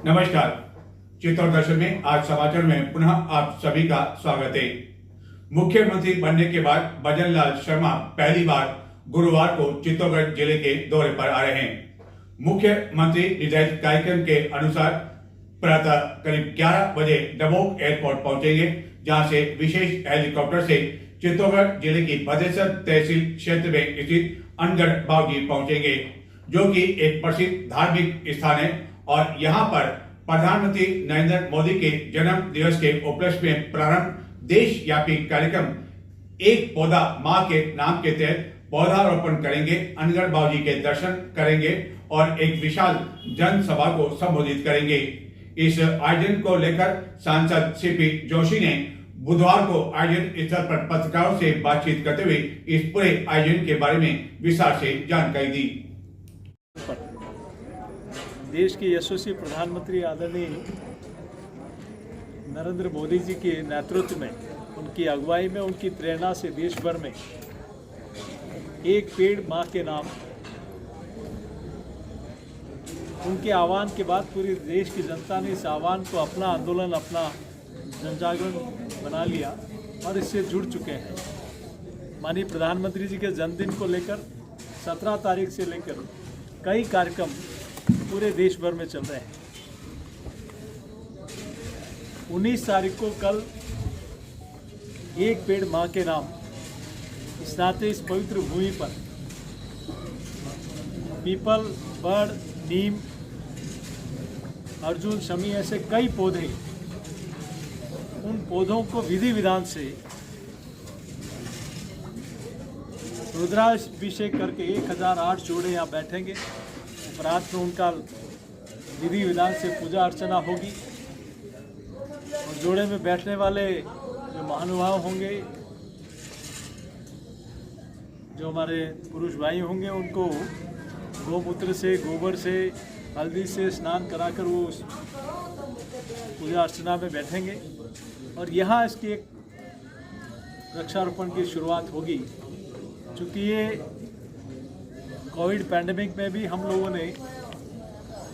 नमस्कार। चित्तौड़ दर्शन में आज समाचार में पुनः आप सभी का स्वागत है। मुख्यमंत्री बनने के बाद भजन लाल शर्मा पहली बार गुरुवार को चित्तौड़गढ़ जिले के दौरे पर आ रहे हैं। मुख्यमंत्री निर्धारित कार्यक्रम के अनुसार प्रातः करीब 11 बजे डबोक एयरपोर्ट पहुंचेंगे, जहां से विशेष हेलीकॉप्टर से चित्तौड़गढ़ जिले की भदेसर तहसील क्षेत्र में स्थित अनगढ़ बावजी पहुंचेंगे, जो कि एक प्रसिद्ध धार्मिक स्थान है और यहां पर प्रधानमंत्री नरेंद्र मोदी के जन्म दिवस के उपलक्ष्य में प्रारंभ देशव्यापी कार्यक्रम एक पौधा मां के नाम के तहत पौधारोपण करेंगे, अनगढ़ बावजी के दर्शन करेंगे और एक विशाल जनसभा को संबोधित करेंगे। इस आयोजन को लेकर सांसद सीपी जोशी ने बुधवार को आयोजन स्थल पर पत्रकारों से बातचीत करते हुए इस पूरे आयोजन के बारे में विस्तार से जानकारी दी। देश के यशस्वी प्रधानमंत्री आदरणीय नरेंद्र मोदी जी के नेतृत्व में, उनकी अगुवाई में, उनकी प्रेरणा से देश भर में एक पेड़ मां के नाम, उनके आह्वान के बाद पूरे देश की जनता ने इस आह्वान को अपना आंदोलन, अपना जनजागरण बना लिया और इससे जुड़ चुके हैं। माननीय प्रधानमंत्री जी के जन्मदिन को लेकर 17 तारीख से लेकर कई कार्यक्रम पूरे देश भर में चल रहे हैं। 19 तारीख को कल एक पेड़ मां के नाम इस नाते इस पवित्र भूमि पर पीपल, बड़, नीम, अर्जुन, शमी ऐसे कई पौधे, उन पौधों को विधि विधान से रुद्राभिषेक करके 1008 जोड़े यहाँ बैठेंगे। उपरांत में उनका विधि विधान से पूजा अर्चना होगी और जोड़े में बैठने वाले जो महानुभाव होंगे, जो हमारे पुरुष भाई होंगे, उनको गौमूत्र से, गोबर से, हल्दी से स्नान कराकर वो उस पूजा अर्चना में बैठेंगे और यहाँ इसकी एक वृक्षारोपण की शुरुआत होगी। चूँकि ये कोविड पैंडेमिक में भी हम लोगों ने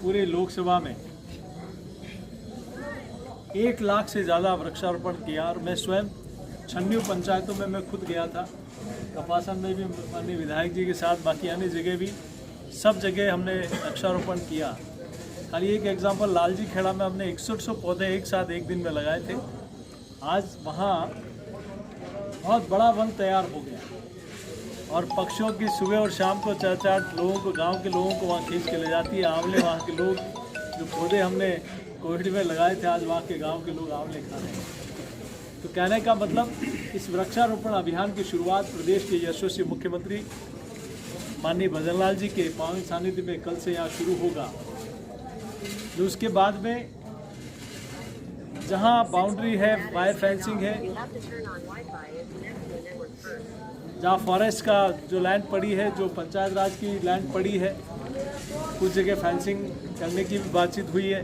पूरे लोकसभा में 1 लाख से ज़्यादा वृक्षारोपण किया और मैं स्वयं 96 पंचायतों में मैं खुद गया था। कपासन में भी माननीय विधायक जी के साथ, बाकी अन्य जगह भी, सब जगह हमने वृक्षारोपण किया। खाली एक एग्जांपल, लालजी खेड़ा में हमने 6100 पौधे एक साथ एक दिन में लगाए थे। आज वहाँ बहुत बड़ा वन तैयार हो गया और पक्षियों की सुबह और शाम को चहचहाट लोगों को, गांव के लोगों को वहाँ खींच के ले जाती है। आंवले, वहाँ के लोग जो पौधे हमने कोविड में लगाए थे, आज वहाँ के गांव के लोग आंवले खा रहे हैं। तो कहने का मतलब, इस वृक्षारोपण अभियान की शुरुआत प्रदेश के यशस्वी मुख्यमंत्री माननीय भजन लाल जी के पावन सानिध्य में कल से यहाँ शुरू होगा। जो उसके बाद में जहाँ बाउंड्री है, वायर फेंसिंग है, जहाँ फॉरेस्ट का जो लैंड पड़ी है, जो पंचायत राज की लैंड पड़ी है, कुछ जगह फेंसिंग करने की भी बातचीत हुई है।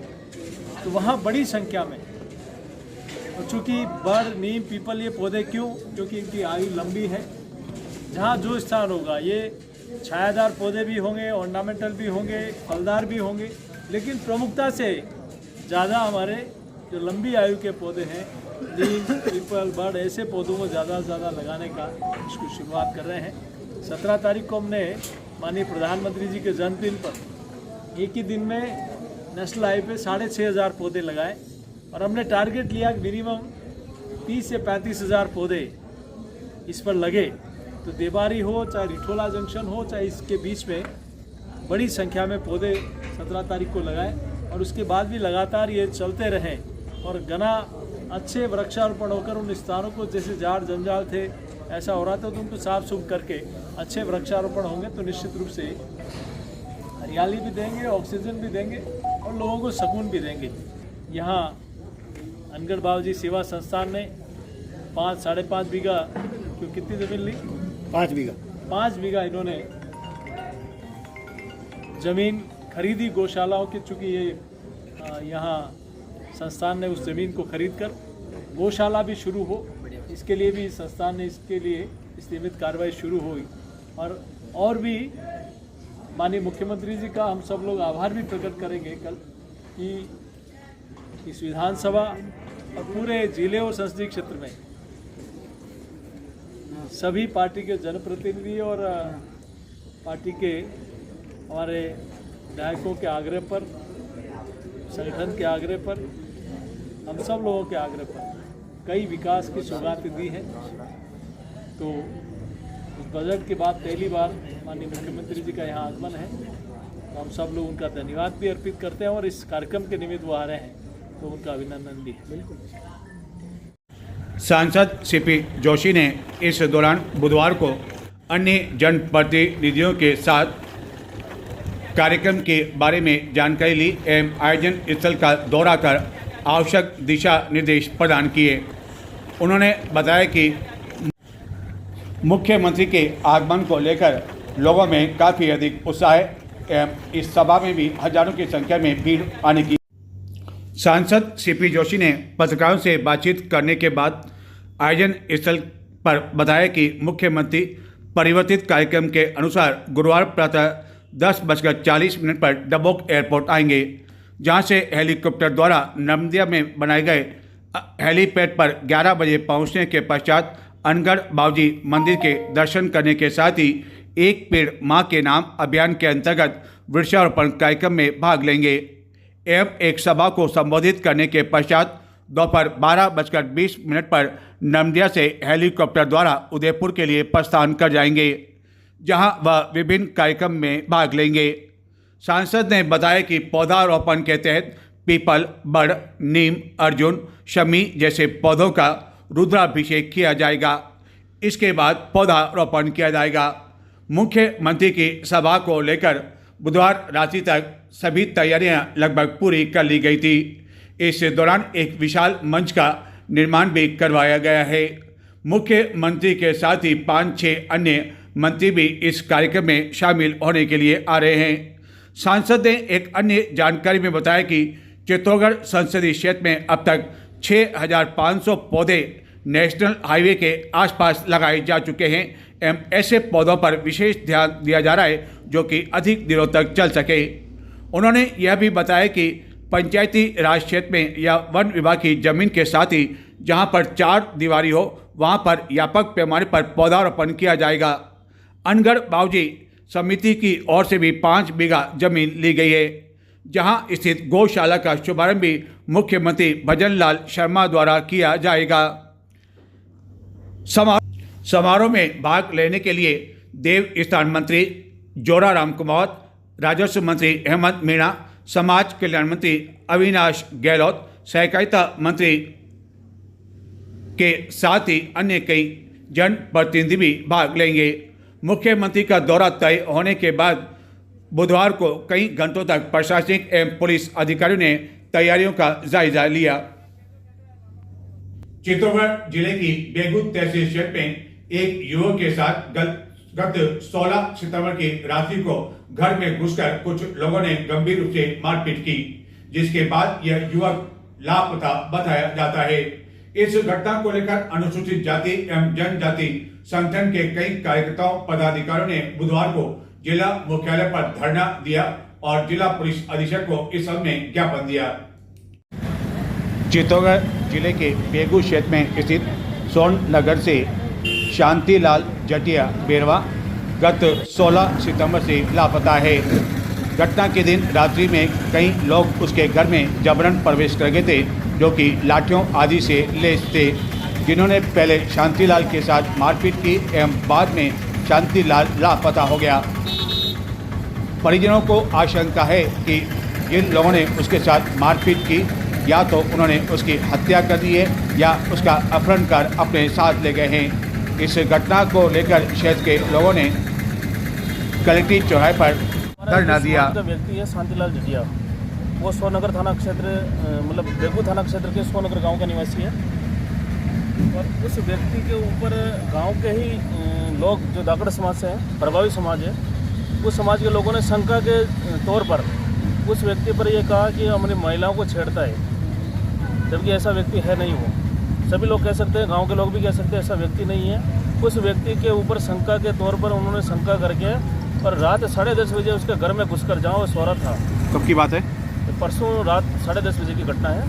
तो वहाँ बड़ी संख्या में, और चूँकि बड़, नीम, पीपल ये पौधे क्यों, क्योंकि इनकी आयु लंबी है। जहाँ जो स्थान होगा, ये छायादार पौधे भी होंगे, ऑर्नामेंटल भी होंगे, फलदार भी होंगे, लेकिन प्रमुखता से ज़्यादा हमारे जो लंबी आयु के पौधे हैं, नीम, पीपल, बड़, ऐसे पौधों को ज़्यादा से ज़्यादा लगाने का इसकी शुरुआत कर रहे हैं। 17 तारीख को हमने माननीय प्रधानमंत्री जी के जन्मदिन पर एक ही दिन में नेशनल हाईवे पे 6500 पौधे लगाए और हमने टारगेट लिया कि मिनिमम 30 से 35 हज़ार पौधे इस पर लगे। तो देवारी हो, चाहे रिठोला जंक्शन हो, चाहे इसके बीच में बड़ी संख्या में पौधे 17 तारीख को लगाए और उसके बाद भी लगातार ये चलते रहें और घना अच्छे वृक्षारोपण होकर उन स्थानों को, जैसे झाड़ जंजाल थे ऐसा हो रहा था, तो उनको साफ सुफ करके अच्छे वृक्षारोपण होंगे तो निश्चित रूप से हरियाली भी देंगे, ऑक्सीजन भी देंगे और लोगों को सुकून भी देंगे। यहाँ अनगढ़ बावजी सेवा संस्थान ने 5-5.5 बीघा, क्यों कितनी ज़मीन ली? 5 बीघा इन्होंने ज़मीन खरीदी गौशालाओं की। चूँकि ये यहाँ संस्थान ने उस ज़मीन को खरीदकर गौशाला भी शुरू हो, इसके लिए भी संस्थान ने इसके लिए नियमित कार्रवाई शुरू हुई। और भी माननीय मुख्यमंत्री जी का हम सब लोग आभार भी प्रकट करेंगे कल कि इस विधानसभा और पूरे जिले और संसदीय क्षेत्र में सभी पार्टी के जनप्रतिनिधि और पार्टी के हमारे विधायकों के आग्रह पर, संगठन के आग्रह पर, हम सब लोगों के आग्रह पर कई विकास की सौगातें दी हैं। तो इस बजट के बाद पहली बार माननीय मुख्यमंत्री जी का यहाँ आगमन है, तो हम सब लोग उनका धन्यवाद भी अर्पित करते हैं और इस कार्यक्रम के निमित्त वो आ रहे हैं तो उनका अभिनंदन भी है। बिल्कुल। सांसद सीपी जोशी ने इस दौरान बुधवार को अन्य जनप्रतिनिधियों के साथ कार्यक्रम के बारे में जानकारी ली एवं आयोजन स्थल का दौरा कर आवश्यक दिशा निर्देश प्रदान किए। उन्होंने बताया कि मुख्यमंत्री के आगमन को लेकर लोगों में काफ़ी अधिक उत्साह है एवं इस सभा में भी हजारों की संख्या में भीड़ आने की। सांसद सीपी जोशी ने पत्रकारों से बातचीत करने के बाद आयोजन स्थल पर बताया कि मुख्यमंत्री परिवर्तित कार्यक्रम के अनुसार गुरुवार प्रातः 10:40 पर डबोक एयरपोर्ट आएंगे, जहां से हेलीकॉप्टर द्वारा नर्मदिया में बनाए गए हेलीपैड पर 11 बजे पहुंचने के पश्चात अनगढ़ बाबूजी मंदिर के दर्शन करने के साथ ही एक पेड़ मां के नाम अभियान के अंतर्गत वृक्षारोपण कार्यक्रम में भाग लेंगे एवं एक सभा को संबोधित करने के पश्चात दोपहर 12:20 पर नर्मदिया से हेलीकॉप्टर द्वारा उदयपुर के लिए प्रस्थान कर जाएंगे, जहां वह विभिन्न कार्यक्रम में भाग लेंगे। सांसद ने बताया कि पौधारोपण के तहत पीपल, बड़, नीम, अर्जुन, शमी जैसे पौधों का रुद्राभिषेक किया जाएगा। इसके बाद पौधारोपण किया जाएगा। मुख्यमंत्री की सभा को लेकर बुधवार रात्रि तक सभी तैयारियां लगभग पूरी कर ली गई थी। इस दौरान एक विशाल मंच का निर्माण भी करवाया गया है। मुख्यमंत्री के साथ ही 5-6 अन्य मंत्री भी इस कार्यक्रम में शामिल होने के लिए आ रहे हैं। सांसद ने एक अन्य जानकारी में बताया कि चित्तौड़गढ़ संसदीय क्षेत्र में अब तक 6,500 पौधे नेशनल हाईवे के आसपास लगाए जा चुके हैं एवं ऐसे पौधों पर विशेष ध्यान दिया जा रहा है जो कि अधिक दिनों तक चल सके। उन्होंने यह भी बताया कि पंचायती राज क्षेत्र में या वन विभाग की जमीन के साथ ही जहां पर 4 दीवारी हो वहां पर व्यापक पैमाने पर पौधारोपण किया जाएगा। अनगढ़ बाबूजी समिति की ओर से भी 5 बीघा जमीन ली गई है, जहां स्थित गौशाला का शुभारंभ भी मुख्यमंत्री भजन लाल शर्मा द्वारा किया जाएगा। समारोह में भाग लेने के लिए देव स्थान मंत्री जोराराम कुमावत, राजस्व मंत्री अहमद मीणा, समाज कल्याण मंत्री अविनाश गहलोत, सहकारिता मंत्री के साथ ही अन्य कई जनप्रतिनिधि भी भाग लेंगे। मुख्यमंत्री का दौरा तय होने के बाद बुधवार को कई घंटों तक प्रशासनिक एवं पुलिस अधिकारियों ने तैयारियों का जायजा लिया। चित्तौड़गढ़ जिले की बेगू तहसील क्षेत्र में एक युवक के साथ गत 16 सितंबर की रात्रि को घर में घुसकर कुछ लोगों ने गंभीर रूप से मारपीट की, जिसके बाद यह युवक लापता बताया जाता है। इस घटना को लेकर अनुसूचित जाति एवं जनजाति संगठन के कई कार्यकर्ताओं पदाधिकारियों ने बुधवार को जिला मुख्यालय पर धरना दिया और जिला पुलिस अधीक्षक को इस संबंध में ज्ञापन दिया। चित्तौड़गढ़ जिले के बेगू क्षेत्र में स्थित स्वर्ण नगर से शांतिलाल जटिया बेरवा गत 16 सितंबर से लापता है। घटना के दिन रात्रि में कई लोग उसके घर में जबरन प्रवेश कर गए थे, जो कि लाठियों आदि से लैस थे, जिन्होंने पहले शांतिलाल के साथ मारपीट की एवं बाद में शांतिलाल लापता हो गया। परिजनों को आशंका है कि जिन लोगों ने उसके साथ मारपीट की या तो उन्होंने उसकी हत्या कर दी है या उसका अपहरण कर अपने साथ ले गए हैं। इस घटना को लेकर क्षेत्र के लोगों ने कलेक्ट्रेट चौराहे पर धरना दिया। व्यक्ति है शांतिलाल जटिया, वो सोनगर थाना क्षेत्र मतलब बेगू थाना क्षेत्र के सोनगर गांव का निवासी है और उस व्यक्ति के ऊपर गांव के ही लोग जो दागड़ समाज से हैं, प्रभावी समाज है, उस समाज के लोगों ने शंका के तौर पर उस व्यक्ति पर यह कहा कि हमारी महिलाओं को छेड़ता है, जबकि ऐसा व्यक्ति है नहीं। वो सभी लोग कह सकते हैं, गांव के लोग भी कह सकते हैं ऐसा व्यक्ति नहीं है। उस व्यक्ति के ऊपर शंका के तौर पर उन्होंने शंका करके और रात 10:30 बजे उसके घर में घुसकर जहाँ वो सो रहा था। कब की बात है? परसों रात 10:30 बजे की घटना है।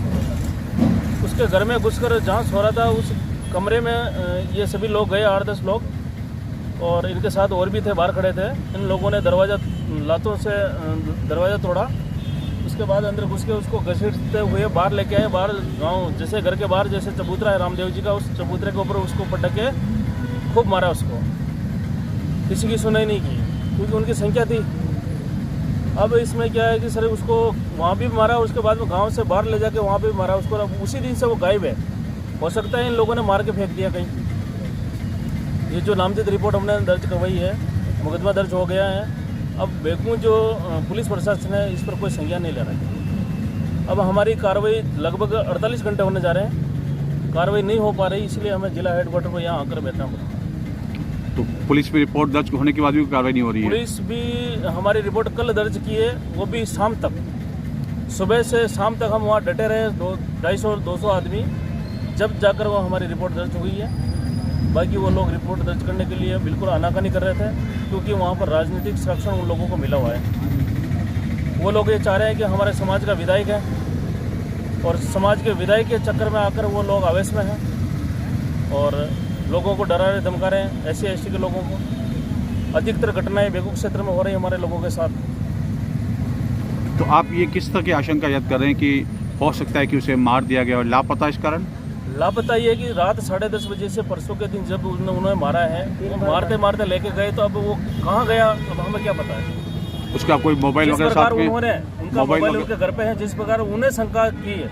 उसके घर में घुसकर जांच हो रहा था, उस कमरे में ये सभी लोग गए, 8-10 लोग, और इनके साथ और भी थे, बाहर खड़े थे। इन लोगों ने लातों से दरवाज़ा तोड़ा। उसके बाद अंदर घुस के उसको घसीटते हुए बाहर लेके आए। बाहर गांव जैसे घर के बाहर जैसे चबूतरा है रामदेव जी का, उस चबूतरे के ऊपर उसको पटक के खूब मारा उसको। किसी की सुनाई नहीं की क्योंकि उनकी संख्या थी। अब इसमें क्या है कि सर उसको वहाँ भी मारा, उसके बाद में गांव से बाहर ले जाके वहाँ भी मारा उसको। अब उसी दिन से वो गायब है। हो सकता है इन लोगों ने मार के फेंक दिया कहीं। ये जो नामजद रिपोर्ट हमने दर्ज करवाई है, मुकदमा दर्ज हो गया है। अब बेगू जो पुलिस प्रशासन है इस पर कोई संज्ञान नहीं ले रहा है। अब हमारी कार्रवाई लगभग 48 घंटे होने जा रहे हैं, कार्रवाई नहीं हो पा रही, इसलिए हमें जिला हेडक्वार्टर पर यहाँ आकर बैठना पड़ा। तो पुलिस में रिपोर्ट दर्ज होने के बाद भी कार्रवाई नहीं हो रही है? पुलिस भी हमारी रिपोर्ट कल दर्ज की है, वो भी शाम तक, सुबह से शाम तक हम वहाँ डटे रहे, 250-200 आदमी, जब जाकर वो हमारी रिपोर्ट दर्ज हुई है। बाकी वो लोग रिपोर्ट दर्ज करने के लिए बिल्कुल आनाकानी कर रहे थे क्योंकि वहाँ पर राजनीतिक संरक्षण उन लोगों को मिला हुआ है। वो लोग ये चाह रहे हैं कि हमारे समाज का विधायक है और समाज के विधायक के चक्कर में आकर वो लोग आवेश में हैं और लोगों को डरा रहे, धमका रहे हैं। SC/ST के लोगों को अधिकतर घटनाएं बेगू क्षेत्र में हो रही है हमारे लोगों के साथ। तो आप ये किस तरह की आशंका व्यक्त कर रहे हैं कि हो सकता है कि उसे मार दिया गया और लापता इस कारण? लापता ये कि रात 10:30 बजे से परसों के दिन जब उन्होंने मारा है, मारते मारते लेके गए, तो अब वो कहाँ गया अब हमें क्या पता है। उसका कोई मोबाइल वगैरह साथ में? उन्होंने उनका मोबाइल उनके घर पे है। जिस प्रकार उन्हें शंका की है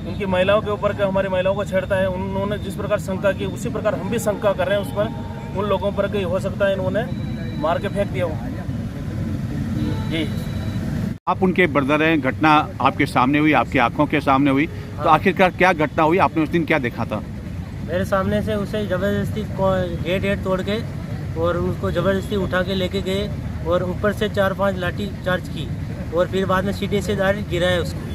उनकी महिलाओं के ऊपर, के हमारी महिलाओं को छेड़ता है, उन्होंने जिस प्रकार शंका की उसी प्रकार हम भी शंका कर रहे हैं उस पर, उन लोगों पर कि हो सकता है इन्होंने मार के फेंक दिया हो। जी, आप उनके ब्रदर हैं, घटना आपके सामने हुई, आपकी आंखों के सामने हुई, तो आखिरकार क्या घटना हुई? आपने उस दिन क्या देखा था? मेरे सामने से उसे ज़बरदस्ती गेट तोड़ के और उसको ज़बरदस्ती उठा के लेके गए और ऊपर से 4-5 लाठी चार्ज की और फिर बाद में सीढ़ी से डायरेक्ट गिराया उसको।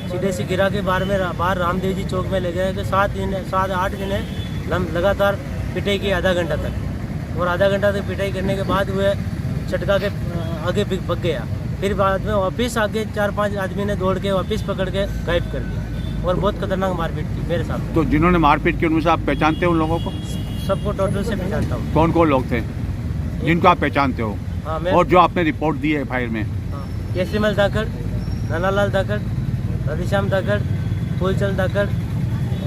सीढ़ी से गिरा के बाहर रामदेव जी चौक में ले गए कि 7-8 दिन लगातार पिटाई की, आधा घंटा तक। और आधा घंटा तक पिटाई करने के बाद वह चटका के आगे भग गया। फिर बाद में वापस आगे 4-5 आदमी ने दौड़ के वापस पकड़ के गायब कर दिया और बहुत खतरनाक मारपीट की मेरे साथ। तो जिन्होंने मारपीट की उनमें से आप पहचानते हो उन लोगों को? सबको टोटल से पहचानता हूँ। कौन कौन लोग थे जिनको आप पहचानते हो? हाँ, और जो आपने रिपोर्ट दी है FIR में? केसीमल धाकड़, नानालाल धाकड़, राधेश्याम धाकड़, फूलचंद धाकड़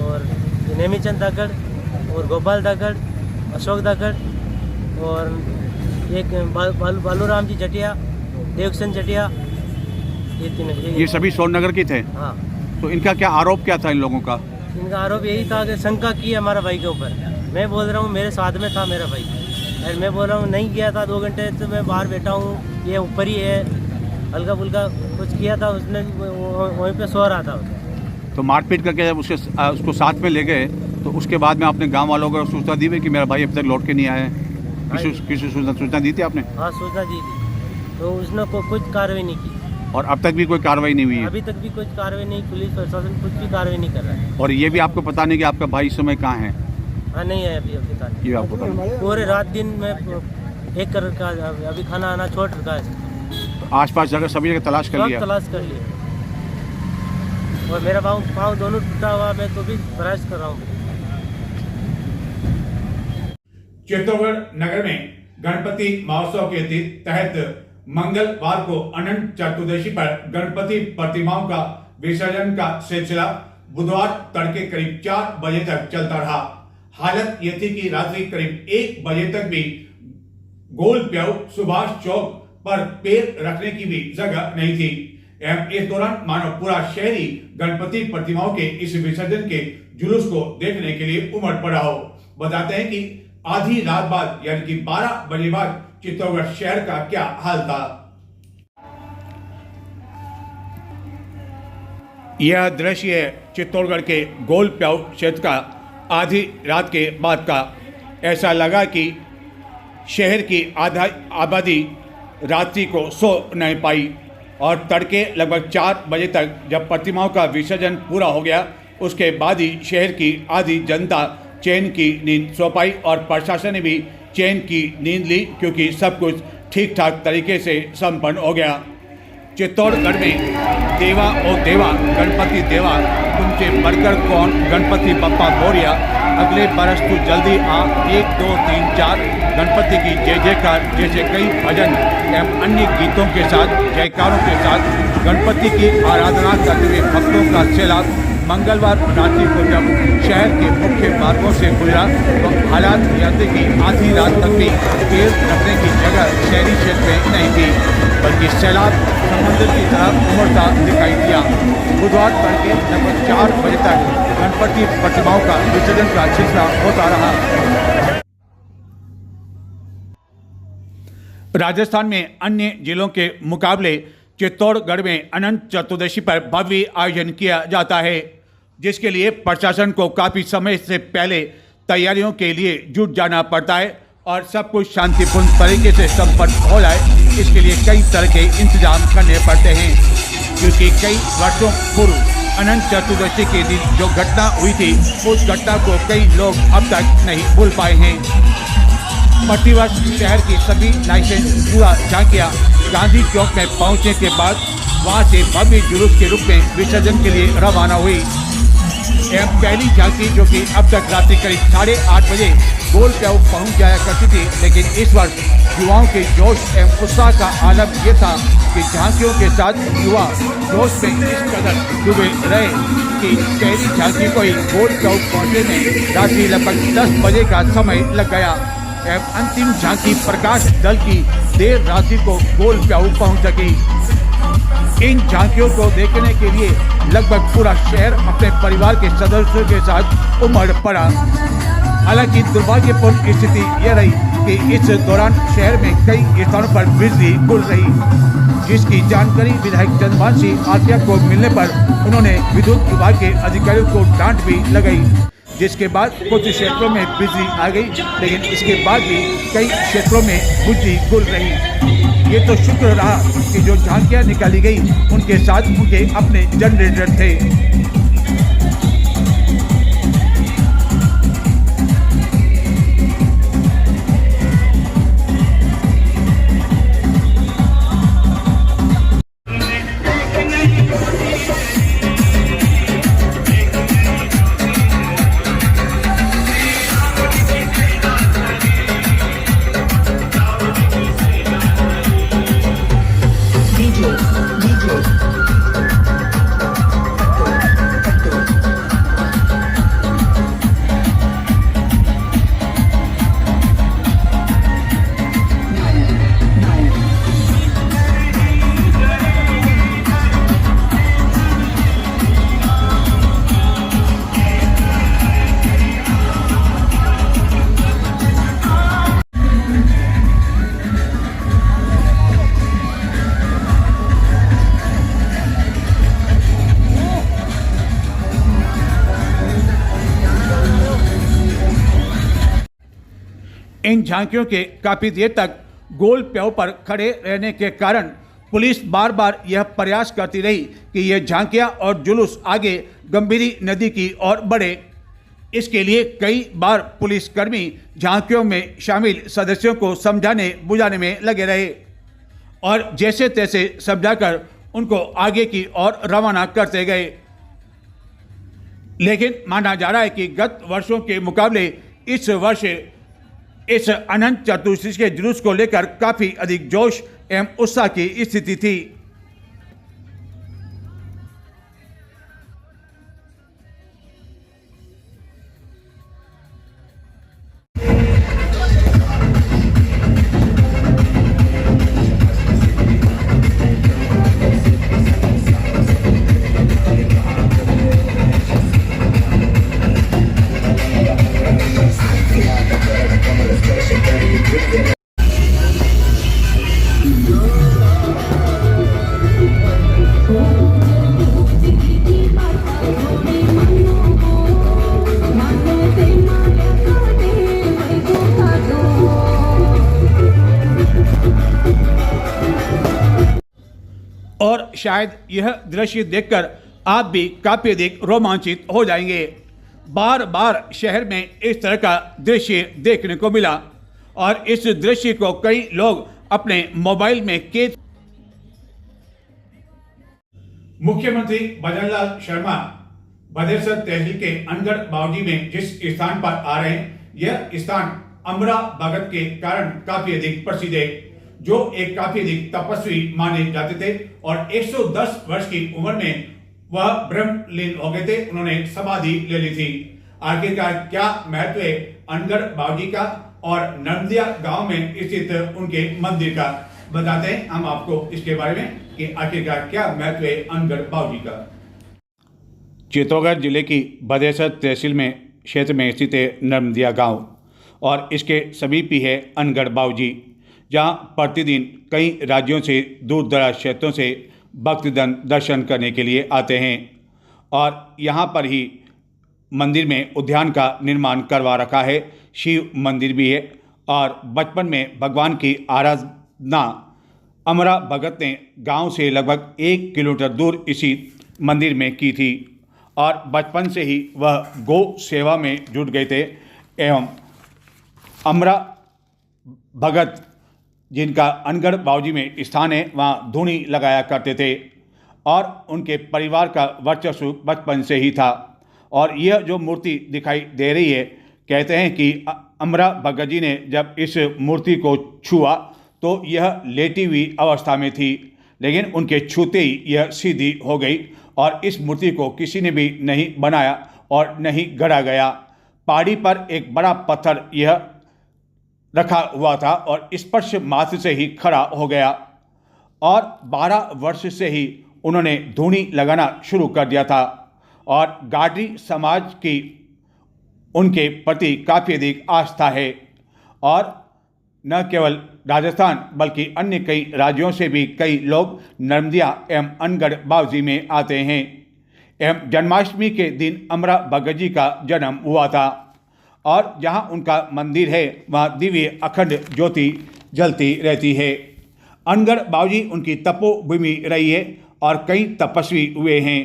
और नेमीचंद धाकड़ और गोपाल धाकड़, अशोक धाकड़ और एक बालूराम जी जटिया, देवकिशन जटिया, ये तीनों। ये सभी सोननगर के थे? हाँ। तो इनका क्या आरोप क्या था इन लोगों का? इनका आरोप यही था कि शंका की हमारा भाई के ऊपर। मैं बोल रहा हूँ मेरे साथ में था मेरा भाई, और मैं बोल रहा हूँ नहीं किया था। 2 घंटे से मैं बाहर बैठा हूँ, ये ऊपर ही है, हल्का फुल्का कुछ किया था उसने, वहीं पे सो रहा था। तो मारपीट करके जब उसको साथ में ले गए तो उसके बाद में आपने गांव वालों को सूचना दी है कि मेरा भाई अब तक लौट के नहीं आया है? किसी सूचना दी थी आपने? हाँ, सूचना दी थी, तो उसने कुछ कार्रवाई नहीं की। और अब तक भी कोई कार्रवाई नहीं हुई है? अभी तक भी कुछ कार्रवाई नहीं, पुलिस प्रशासन कुछ भी कार्रवाई नहीं कर रहा है। और ये भी आपको पता नहीं कि आपका भाई इस समय कहाँ है? हाँ, नहीं है अभी पता नहीं। ये आपको पता नहीं? पूरे रात दिन में एक कर रखा, अभी खाना आना छोड़ रखा है। तो आसपास जगह सभी जगह तलाश कर लिया? तलाश कर लिया। और मेरा पाँव दोनों टूटा हुआ, मैं तो भी प्रयास कर रहा हूँ। चित्तौड़गढ़ नगर में गणपति महोत्सव के तहत मंगलवार को अनंत चतुर्दशी पर गणपति प्रतिमाओं का विसर्जन का सिलसिला बुधवार तड़के करीब 4 बजे तक चलता रहा। हालत यह थी कि रात्रि करीब 1 बजे तक भी गोल प्याऊ सुभाष चौक पर पैर रखने की भी जगह नहीं थी। एवं इस दौरान मानो पूरा शहरी गणपति प्रतिमाओं के इस विसर्जन के जुलूस को देखने के लिए उमड़ पड़ा हो। बताते हैं कि आधी रात बाद यानी कि 12 बजे बाद चित्तौड़गढ़ शहर का क्या हाल था। यह दृश्य है चित्तौड़गढ़ के गोल प्याऊ क्षेत्र का आधी रात के बाद का। ऐसा लगा कि शहर की आधा आबादी रात्रि को सो नहीं पाई और तड़के लगभग 4 बजे तक जब प्रतिमाओं का विसर्जन पूरा हो गया उसके बाद ही शहर की आधी जनता चैन की नींद सो पाई और प्रशासन ने भी चैन की नींद ली क्योंकि सब कुछ ठीक ठाक तरीके से संपन्न हो गया। चित्तौड़गढ़ में देवा ओ देवा गणपति देवा तुमसे बढ़कर कौन गणपति बप्पा मोरिया अगले बरस तू जल्दी आ 1 2 3 4 गणपति की जय जयकार जैसे कई भजन एवं अन्य गीतों के साथ जयकारों के साथ गणपति की आराधना करते हुए भक्तों का सैलाब मंगलवार रात्रि को जब शहर के मुख्य मार्गों से गुजरा तो हालात यात्री की आधी रात तक भी पैर रखने की जगह शहरी क्षेत्र में नहीं थी, बल्कि सैलाब समुद्र की तरफ उमड़ता दिखाई दिया। बुधवार तड़के लगभग 4 बजे तक गणपति प्रतिमाओं का विसर्जन का सिलसिला होता रहा। राजस्थान में अन्य जिलों के मुकाबले चित्तौड़गढ़ में अनंत चतुर्दशी पर भव्य आयोजन किया जाता है, जिसके लिए प्रशासन को काफी समय से पहले तैयारियों के लिए जुट जाना पड़ता है और सब कुछ शांतिपूर्ण तरीके से संपन्न हो जाए, इसके लिए कई तरह के इंतजाम करने पड़ते हैं। क्योंकि कई वर्षों पूर्व अनंत चतुर्दशी के दिन जो घटना हुई थी, उस घटना को कई लोग अब तक नहीं भूल पाए हैं। प्रतिवर्ष शहर की सभी लाइसेंस पूरा झांकियां गांधी चौक में पहुंचने के बाद वहां से भव्य जुलूस के रूप में विसर्जन के लिए रवाना हुई। एवं पहली झांकी जो कि अब तक रात्रि करीब 8:30 बजे गोल प्याऊ पहुंच जाया करती थी, लेकिन इस वर्ष युवाओं के जोश एवं उत्साह का आलम ये था कि झांकियों के साथ युवा जोश में इस कदर डूबे रहे कि पहली झांकी को ही गोल प्याऊ पहुंचने में रात्रि लगभग 10 बजे का समय लग गया एवं अंतिम झांकी प्रकाश दल की देर रात्रि को गोल प्याऊ पहुंच सकी। इन झांकियों को देखने के लिए लगभग पूरा शहर अपने परिवार के सदस्यों के साथ उमड़ पड़ा। हालांकि दुर्भाग्यपूर्ण स्थिति यह रही कि इस दौरान शहर में कई स्थानों पर बिजली गुल रही, जिसकी जानकारी विधायक चंद्रभान सिंह आर्या को मिलने पर उन्होंने विद्युत विभाग के अधिकारियों को डांट भी लगाई, जिसके बाद कुछ क्षेत्रों में बिजली आ गई, लेकिन इसके बाद भी कई क्षेत्रों में बिजली गुल रही। ये तो शुक्र रहा कि जो झांकियां निकाली गई उनके साथ उनके अपने जनरेटर थे। इन झांकियों के काफी देर तक गोल प्याऊ पर खड़े रहने के कारण पुलिस बार बार यह प्रयास करती रही कि यह झांकियां और जुलूस आगे गंभीरी नदी की ओर बढ़े। इसके लिए कई बार पुलिसकर्मी झांकियों में शामिल सदस्यों को समझाने बुझाने में लगे रहे और जैसे तैसे समझाकर उनको आगे की ओर रवाना करते गए। लेकिन माना जा रहा है कि गत वर्षों के मुकाबले इस वर्ष इस अनंत चतुर्दशी के जुलूस को लेकर काफी अधिक जोश एवं उत्साह की स्थिति थी। और शायद यह दृश्य देखकर आप भी काफी अधिक रोमांचित हो जाएंगे। बार बार शहर में इस तरह का दृश्य देखने को मिला और इस दृश्य को कई लोग अपने मोबाइल में कैद मुख्यमंत्री भजनलाल शर्मा बदेसर तहसील के अनगढ़ बावजी में जिस स्थान पर आ रहे हैं, यह स्थान अमरा भगत के कारण काफी अधिक प्रसिद्ध है, जो एक काफी अधिक तपस्वी माने जाते थे और 110 वर्ष की उम्र में वह ब्रह्मलीन हो गए थे। उन्होंने समाधि ले ली थी। आखिरकार क्या महत्व है अनगढ़ बावजी का और नर्मदिया गांव में स्थित उनके मंदिर का, बताते हैं हम आपको इसके बारे में कि आखिरकार क्या महत्व है अनगढ़ बावजी का। चित्तौड़गढ़ जिले की बदेसर तहसील में क्षेत्र में स्थित है नर्मदिया गांव और इसके समीप ही है अनगढ़ बावजी, जहां प्रतिदिन कई राज्यों से दूर दराज क्षेत्रों से भक्तजन दर्शन करने के लिए आते हैं और यहां पर ही मंदिर में उद्यान का निर्माण करवा रखा है। शिव मंदिर भी है और बचपन में भगवान की आराधना अमरा भगत ने गांव से लगभग 1 किलोमीटर दूर इसी मंदिर में की थी और बचपन से ही वह गौ सेवा में जुट गए थे एवं अमरा भगत जिनका अनगढ़ बावजी में स्थान है, वहाँ धूनी लगाया करते थे और उनके परिवार का वर्चस्व बचपन से ही था। और यह जो मूर्ति दिखाई दे रही है, कहते हैं कि अमरा भगत जी ने जब इस मूर्ति को छुआ तो यह लेटी हुई अवस्था में थी, लेकिन उनके छूते ही यह सीधी हो गई और इस मूर्ति को किसी ने भी नहीं बनाया और नहीं गढ़ा गया। पहाड़ी पर एक बड़ा पत्थर यह रखा हुआ था और स्पर्श मात्र से ही खड़ा हो गया और 12 वर्ष से ही उन्होंने धूनी लगाना शुरू कर दिया था और गाडरी समाज की उनके प्रति काफ़ी अधिक आस्था है और न केवल राजस्थान बल्कि अन्य कई राज्यों से भी कई लोग नर्मदिया एवं अनगढ़ बावजी में आते हैं एवं जन्माष्टमी के दिन अमरा भगत जी का जन्म हुआ था और जहां उनका मंदिर है वहां दिव्य अखंड ज्योति जलती रहती है। अनगढ़ बावजी उनकी तपोभूमि रही है और कई तपस्वी हुए हैं।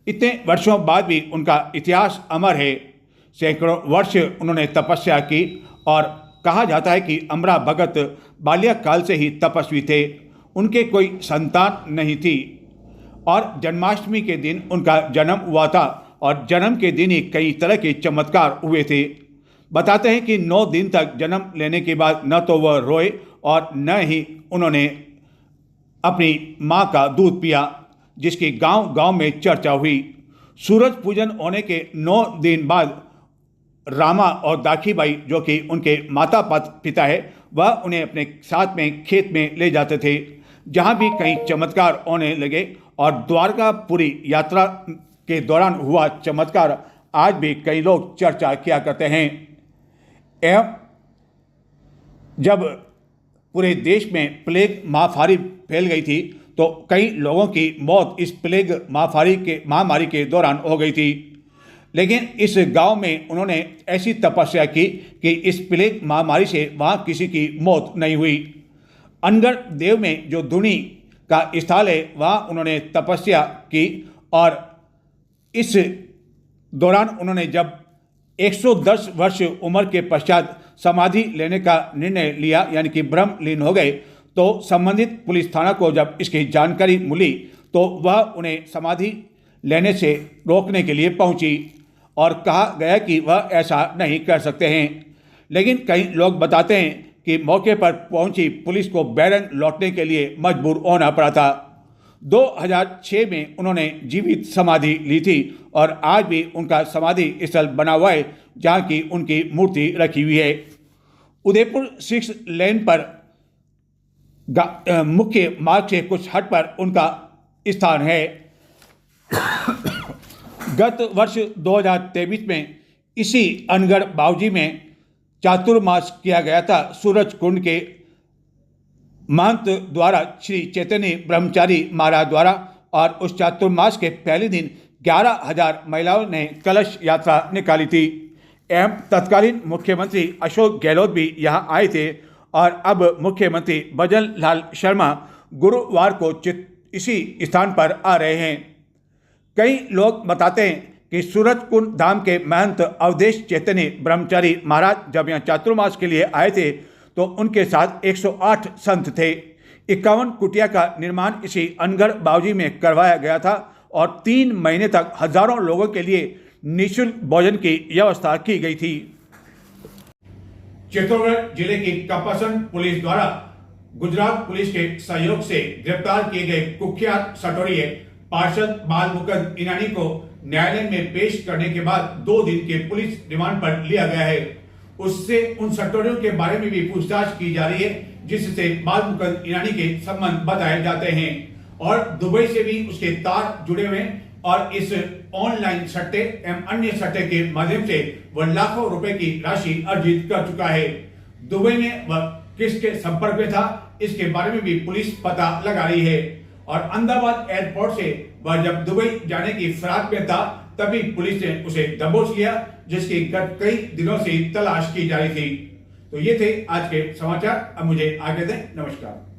इतने वर्षों बाद भी उनका इतिहास अमर है। सैकड़ों वर्ष उन्होंने तपस्या की और कहा जाता है कि अमरा भगत बाल्यकाल से ही तपस्वी थे। उनके कोई संतान नहीं थी और जन्माष्टमी के दिन उनका जन्म हुआ था और जन्म के दिन ही कई तरह के चमत्कार हुए थे। बताते हैं कि 9 दिन तक जन्म लेने के बाद न तो वह रोए और न ही उन्होंने अपनी मां का दूध पिया, जिसकी गांव-गांव में चर्चा हुई। सूरज पूजन होने के 9 दिन बाद रामा और दाखीबाई, जो कि उनके माता पिता है, वह उन्हें अपने साथ में खेत में ले जाते थे, जहां भी कई चमत्कार होने लगे और द्वारकापुरी यात्रा के दौरान हुआ चमत्कार आज भी कई लोग चर्चा किया करते हैं। एवं जब पूरे देश में प्लेग महामारी फैल गई थी तो कई लोगों की मौत इस प्लेग महामारी के दौरान हो गई थी, लेकिन इस गांव में उन्होंने ऐसी तपस्या की कि इस प्लेग महामारी से वहां किसी की मौत नहीं हुई। अनगढ़ देव में जो धूनी का स्थल है वहाँ उन्होंने तपस्या की और इस दौरान उन्होंने जब 110 वर्ष उम्र के पश्चात समाधि लेने का निर्णय लिया, यानी कि ब्रह्मलीन हो गए, तो संबंधित पुलिस थाना को जब इसकी जानकारी मिली तो वह उन्हें समाधि लेने से रोकने के लिए पहुंची और कहा गया कि वह ऐसा नहीं कर सकते हैं। लेकिन कई लोग बताते हैं कि मौके पर पहुंची पुलिस को बैरंग लौटने के लिए मजबूर होना पड़ा था। 2006 में उन्होंने जीवित समाधि ली थी और आज भी उनका समाधि स्थल बना हुआ है, जहाँ की उनकी मूर्ति रखी हुई है। उदयपुर 6 लेन पर मुख्य मार्ग से कुछ हट पर उनका स्थान है। गत वर्ष 2023 में इसी अनगढ़ बावजी में चातुर्मास किया गया था। सूरज कुंड के महंत द्वारा श्री चैतन्य ब्रह्मचारी महाराज द्वारा और उस चातुर्मास के पहले दिन 11,000 महिलाओं ने कलश यात्रा निकाली थी एवं तत्कालीन मुख्यमंत्री अशोक गहलोत भी यहाँ आए थे और अब मुख्यमंत्री भजनलाल शर्मा गुरुवार को इसी स्थान पर आ रहे हैं। कई लोग बताते हैं कि सूरज कुंड धाम के महंत अवधेश चैतन्य ब्रह्मचारी महाराज जब यहाँ चातुर्मास के लिए आए थे तो उनके साथ 108 संत थे। 51 कुटिया का निर्माण इसी अनगढ़ बावजी में करवाया गया था और 3 महीने तक हजारों लोगों के लिए निःशुल्क भोजन की व्यवस्था की गई थी। चित्तौड़गढ़ जिले की कपासन पुलिस द्वारा गुजरात पुलिस के सहयोग से गिरफ्तार किए गए कुख्यात सटोरिये पार्षद बालमुकुंद ईनानी को न्यायालय में पेश करने के बाद 2 दिन के पुलिस रिमांड पर लिया गया है। उससे उन सटोरियों के बारे में भी पूछताछ की जा रही है, जिससे बालमुकुंद ईनानी के संबंध बताए जाते हैं और दुबई से भी उसके तार जुड़े हुए हैं और इस ऑनलाइन सट्टे एवं अन्य सट्टे के माध्यम से वह लाखों रुपए की राशि अर्जित कर चुका है। दुबई में वह किसके संपर्क में था, इसके बारे में भी पुलिस पता लगा रही है और अहमदाबाद एयरपोर्ट से वह जब दुबई जाने की फिराक में था तभी पुलिस ने उसे दबोच लिया, जिसकी गत कई दिनों से तलाश की जा रही थी। तो ये थे आज के समाचार। अब मुझे आगे दें। नमस्कार।